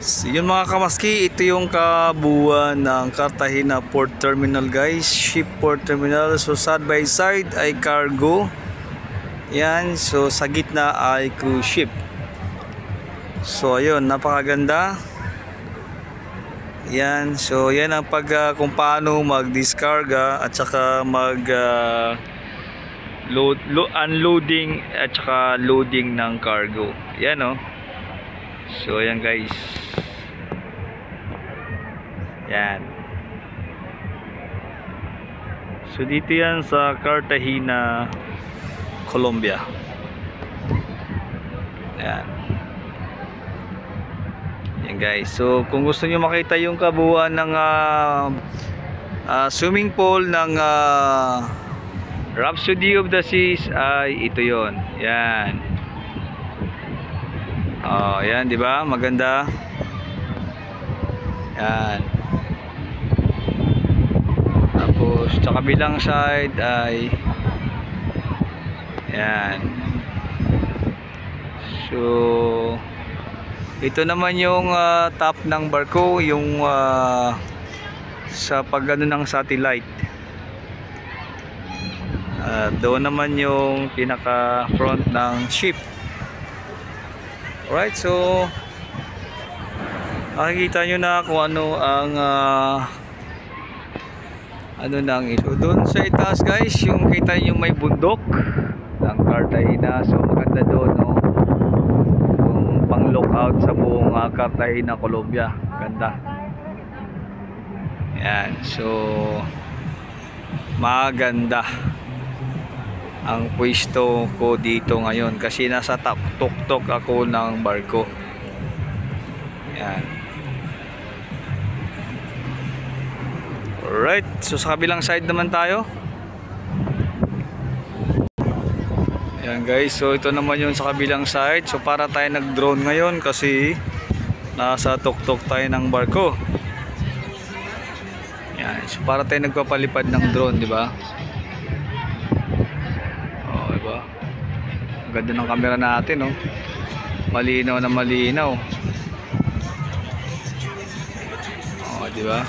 So, yun mga kamaski, ito yung kabuuan ng Cartagena Port Terminal guys, ship port terminal. So side by side ay cargo, yan. So sa gitna ay cruise ship. So ayun, napakaganda yan. So yan ang kung paano mag-discarga at saka mag unloading at saka loading ng cargo. Yan oh. So ayan guys. Yan. So dito yan sa Cartagena, Colombia. Yan. Yan guys. So kung gusto niyo makita yung kabuuan ng swimming pool ng Rhapsody of the Seas ay ito yon. Yan. Oh, yan, di ba? Maganda. Yan. Tapos sa kabilang side ay yan. So ito naman yung top ng barko, yung sa pagano ng satellite. Doon naman yung pinaka front ng ship. Alright, so makikita nyo na kung ano ang ano nang ito. Doon sa itaas guys, yung kita nyo may bundok ng Cartagena. So maganda doon, no? Yung pang lookout sa buong Cartagena, Colombia. Ganda. Yan, so maganda ang pwesto ko dito ngayon kasi nasa tuktok ako ng barko. Yan. Alright, so sa kabilang side naman tayo. Yan guys, so ito naman yun sa kabilang side. So para tayo nag-drone ngayon kasi nasa tuktok tayo ng barko. Yan, so para tayo nagpapalipad ng drone, di ba? Oh, di ba? Ang ganda ng camera natin, oh. Malinaw na malinaw. Oh, di ba?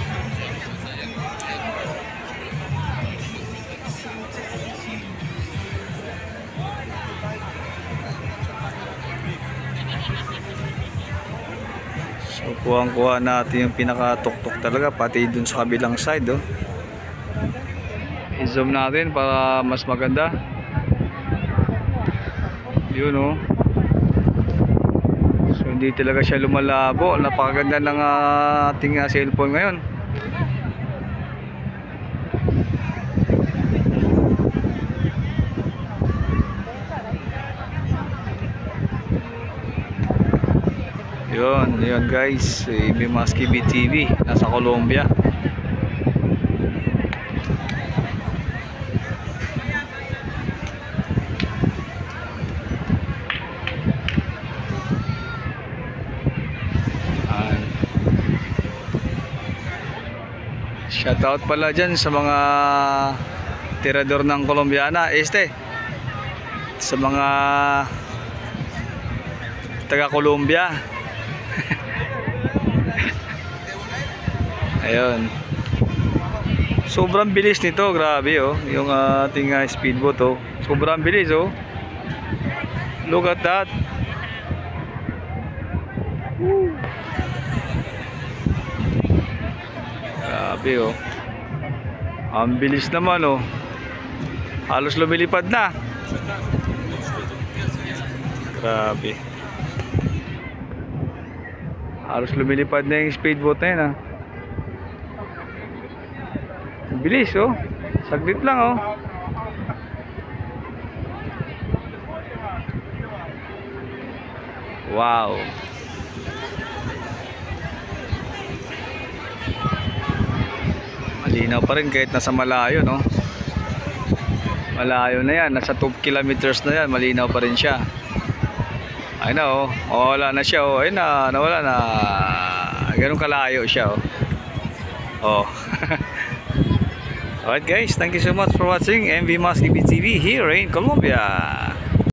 So kuha natin yung pinakatuktok talaga, pati dun sa kabilang side, oh. I-zoom natin para mas maganda. Yun, oh. So hindi talaga siya lumalabo. Napakaganda ng ating cellphone ngayon. Yun guys, Bimaski BTV nasa Colombia. Shoutout pala dyan sa mga tirador ng Colombiana, sa mga taga Colombia. Ayun. Sobrang bilis nito, grabe, oh. Yung ating speedboat, oh. Sobrang bilis, oh. Look at that. Woo. Grabe, oh. Ang bilis naman, oh. Halos lumilipad na. Grabe. Halos lumilipad na yung speedboat na yun, ah. Bilis, oh. Saglit lang, oh. Wow. Malinaw pa rin kahit nasa malayo, no? Malayo na yan, nasa 2 kilometers na yan, malinaw pa rin siya. Ayun na, oh. Oh, wala na siya, oh. Ayun na, nawala na. Ganun kalayo siya, oh. Oh. Alright guys, thank you so much for watching MV Mas BTV here in Colombia.